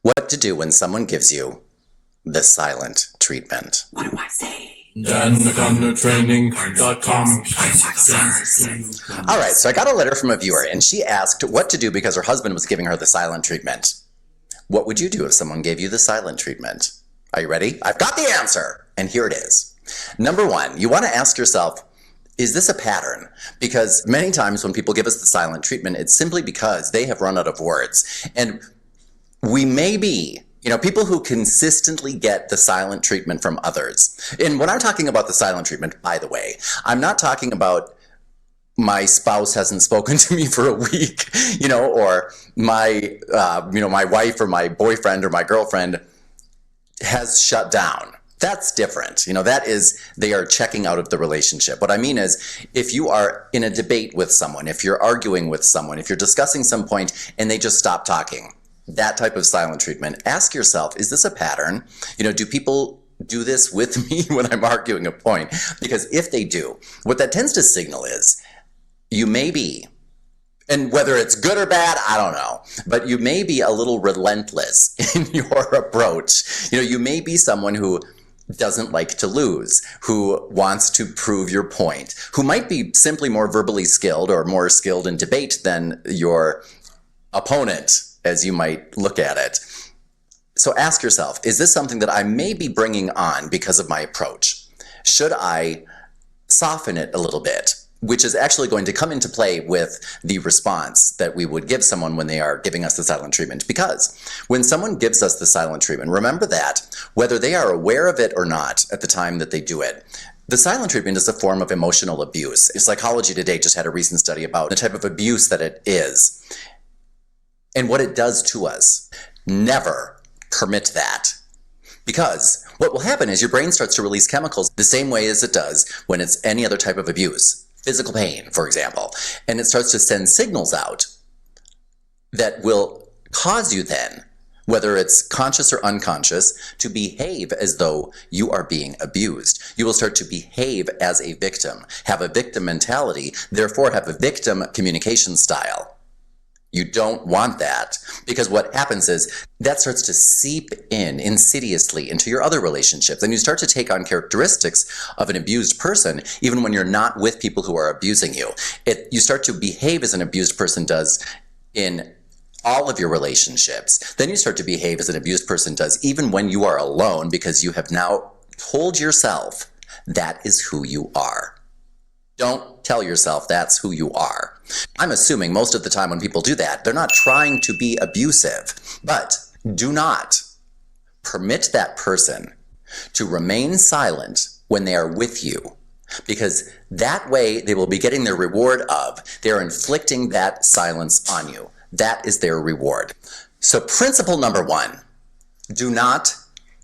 What to do when someone gives you the silent treatment. What do I say? DanMcDonoughTraining.com. All right, so I got a letter from a viewer, and she asked what to do because her husband was giving her the silent treatment. What would you do if someone gave you the silent treatment? Are you ready? I've got the answer, and here it is. Number one, you want to ask yourself, is this a pattern? Because many times when people give us the silent treatment, it's simply because they have run out of words. And we may be, people who consistently get the silent treatment from others. And when I'm talking about the silent treatment, by the way, I'm not talking about my spouse hasn't spoken to me for a week, or my, my wife or my boyfriend or my girlfriend has shut down. That's different. That is, they are checking out of the relationship. What I mean is, if you are in a debate with someone, if you're arguing with someone, if you're discussing some point and they just stop talking, that type of silent treatment, ask yourself, is this a pattern? Do people do this with me when I'm arguing a point? Because if they do, what that tends to signal is you may be, and whether it's good or bad, I don't know, but you may be a little relentless in your approach. You may be someone who doesn't like to lose, who wants to prove your point, who might be simply more verbally skilled or more skilled in debate than your opponent, as you might look at it. So ask yourself, is this something that I may be bringing on because of my approach? Should I soften it a little bit? Which is actually going to come into play with the response that we would give someone when they are giving us the silent treatment. Because when someone gives us the silent treatment, remember that whether they are aware of it or not at the time that they do it, the silent treatment is a form of emotional abuse. Psychology Today just had a recent study about the type of abuse that it is and what it does to us. Never permit that. Because what will happen is your brain starts to release chemicals the same way as it does when it's any other type of abuse. Physical pain, for example, and it starts to send signals out that will cause you then, whether it's conscious or unconscious, to behave as though you are being abused. You will start to behave as a victim, have a victim mentality, therefore have a victim communication style. You don't want that, because what happens is that starts to seep in insidiously into your other relationships, and you start to take on characteristics of an abused person even when you're not with people who are abusing you. You start to behave as an abused person does in all of your relationships. Then you start to behave as an abused person does even when you are alone, because you have now told yourself that is who you are. Don't tell yourself that's who you are. I'm assuming most of the time when people do that, they're not trying to be abusive, but do not permit that person to remain silent when they are with you, because that way they will be getting their reward of they're inflicting that silence on you. That is their reward. So principle number one, do not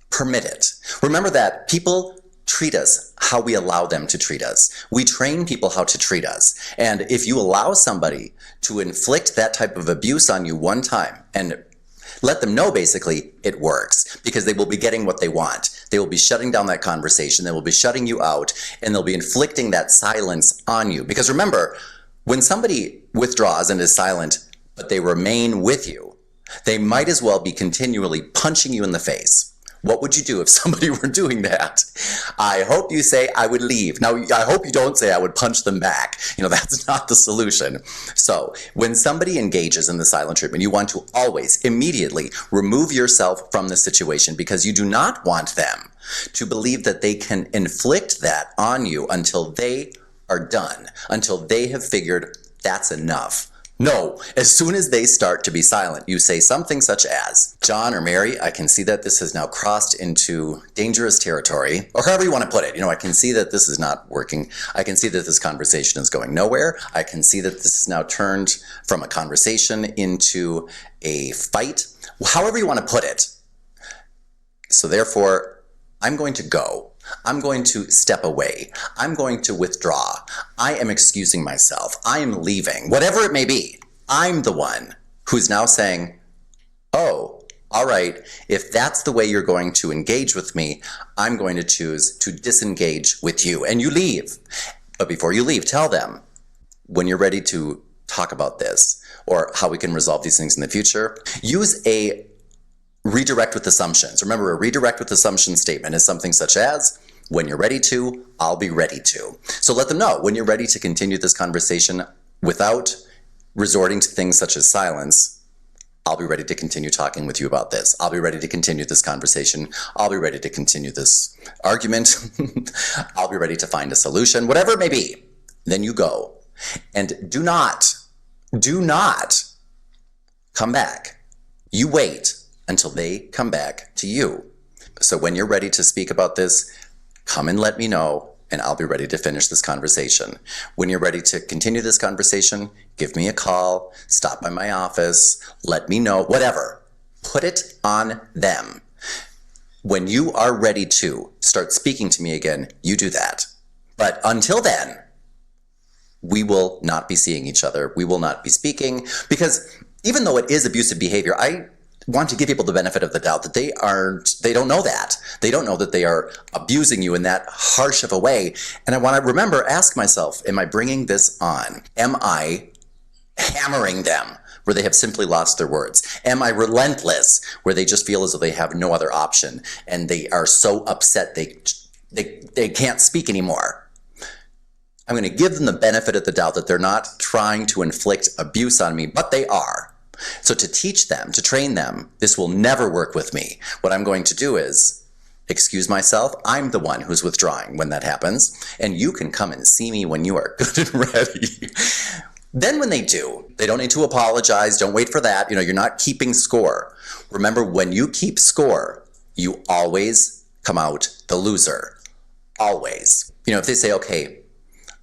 permit it. Remember that people treat us how we allow them to treat us. We train people how to treat us. And if you allow somebody to inflict that type of abuse on you one time and let them know basically it works, because they will be getting what they want. They will be shutting down that conversation. They will be shutting you out, and they'll be inflicting that silence on you. Because remember, when somebody withdraws and is silent, but they remain with you, they might as well be continually punching you in the face. What would you do if somebody were doing that? I hope you say, I would leave. Now, I hope you don't say I would punch them back. That's not the solution. So when somebody engages in the silent treatment, you want to always immediately remove yourself from the situation, because you do not want them to believe that they can inflict that on you until they are done, until they have figured that's enough. No, as soon as they start to be silent, you say something such as, John or Mary, I can see that this has now crossed into dangerous territory, or however you want to put it. I can see that this is not working. I can see that this conversation is going nowhere. I can see that this is now turned from a conversation into a fight, however you want to put it. So therefore, I'm going to go. I'm going to step away. I'm going to withdraw. I am excusing myself. I am leaving. Whatever it may be, I'm the one who's now saying, oh, all right, if that's the way you're going to engage with me, I'm going to choose to disengage with you. And you leave. But before you leave, tell them when you're ready to talk about this or how we can resolve these things in the future. Use a redirect with assumptions. Remember, a redirect with assumption statement is something such as, when you're ready to, I'll be ready to. So let them know when you're ready to continue this conversation without resorting to things such as silence. I'll be ready to continue talking with you about this. I'll be ready to continue this conversation. I'll be ready to continue this argument. I'll be ready to find a solution, whatever it may be. Then you go. And do not come back. You wait until they come back to you. So when you're ready to speak about this, come and let me know, and I'll be ready to finish this conversation. When you're ready to continue this conversation, give me a call, stop by my office, let me know, whatever. Put it on them. When you are ready to start speaking to me again, you do that. But until then, we will not be seeing each other. We will not be speaking, because even though it is abusive behavior, I want to give people the benefit of the doubt that they don't know that. They don't know that they are abusing you in that harsh of a way. And I want to ask myself, am I bringing this on? Am I hammering them where they have simply lost their words? Am I relentless where they just feel as though they have no other option and they are so upset they can't speak anymore? I'm going to give them the benefit of the doubt that they're not trying to inflict abuse on me, but they are. So to teach them, to train them, this will never work with me. What I'm going to do is excuse myself. I'm the one who's withdrawing when that happens, and you can come and see me when you are good and ready. Then when they do, they don't need to apologize. Don't wait for that. You're not keeping score. Remember, when you keep score, you always come out the loser. Always. If they say, okay,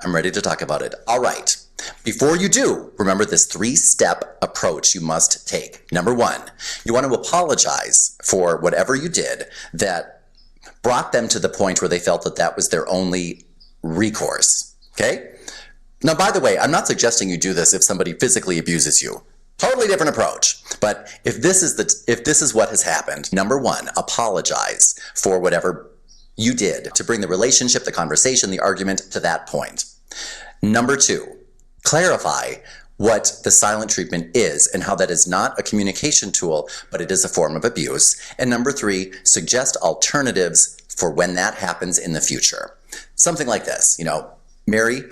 I'm ready to talk about it. All right. Before you do, remember this 3-step approach you must take. Number 1, you want to apologize for whatever you did that brought them to the point where they felt that that was their only recourse. Okay? Now, by the way, I'm not suggesting you do this if somebody physically abuses you. Totally different approach. But if this is what has happened, number 1, apologize for whatever you did to bring the relationship, the conversation, the argument to that point. Number 2, clarify what the silent treatment is and how that is not a communication tool, but it is a form of abuse. And number 3, suggest alternatives for when that happens in the future. Something like this, Mary,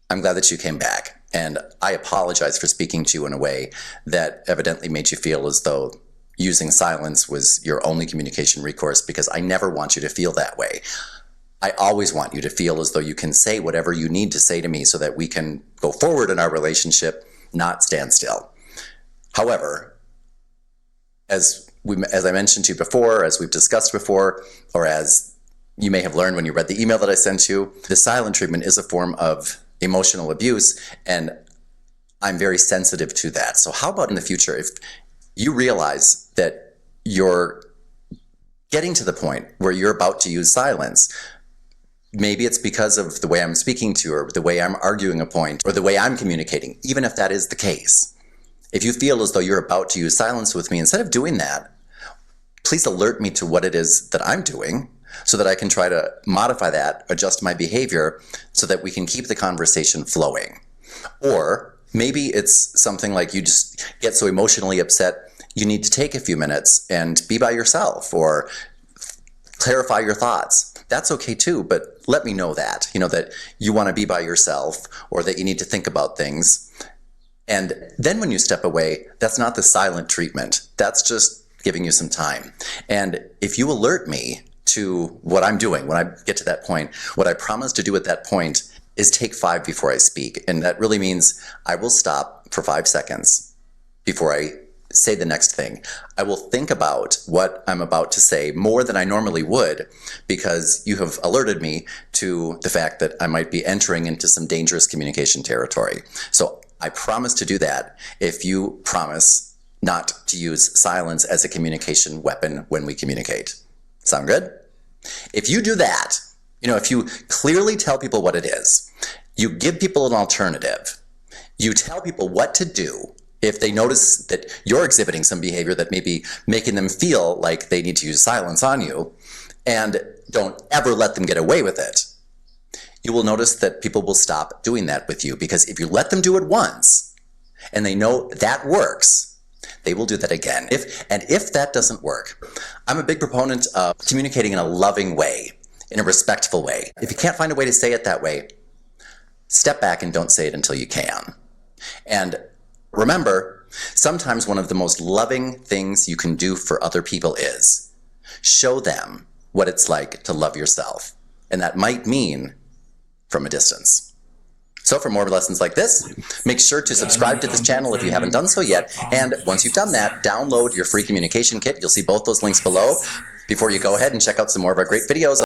I'm glad that you came back, and I apologize for speaking to you in a way that evidently made you feel as though using silence was your only communication recourse, because I never want you to feel that way. I always want you to feel as though you can say whatever you need to say to me so that we can go forward in our relationship, not stand still. However, as I mentioned to you before, as we've discussed before, or as you may have learned when you read the email that I sent you, the silent treatment is a form of emotional abuse, and I'm very sensitive to that. So how about in the future, if you realize that you're getting to the point where you're about to use silence, maybe it's because of the way I'm speaking to you, or the way I'm arguing a point, or the way I'm communicating, even if that is the case. If you feel as though you're about to use silence with me, instead of doing that, please alert me to what it is that I'm doing so that I can try to modify that, adjust my behavior so that we can keep the conversation flowing. Or maybe it's something like you just get so emotionally upset, you need to take a few minutes and be by yourself or clarify your thoughts. That's okay too, but let me know that, that you want to be by yourself or that you need to think about things. And then when you step away, that's not the silent treatment. That's just giving you some time. And if you alert me to what I'm doing when I get to that point, what I promise to do at that point is take 5 before I speak. And that really means I will stop for 5 seconds before I say the next thing. I will think about what I'm about to say more than I normally would, because you have alerted me to the fact that I might be entering into some dangerous communication territory. So I promise to do that if you promise not to use silence as a communication weapon when we communicate. Sound good? If you do that, if you clearly tell people what it is, you give people an alternative, you tell people what to do if they notice that you're exhibiting some behavior that may be making them feel like they need to use silence on you, and don't ever let them get away with it, you will notice that people will stop doing that with you. Because if you let them do it once and they know that works, they will do that again. If that doesn't work, I'm a big proponent of communicating in a loving way, in a respectful way. If you can't find a way to say it that way, step back and don't say it until you can. And remember, sometimes one of the most loving things you can do for other people is show them what it's like to love yourself. And that might mean from a distance. So for more lessons like this, make sure to subscribe to this channel if you haven't done so yet. And once you've done that, download your free communication kit. You'll see both those links below before you go ahead and check out some more of our great videos.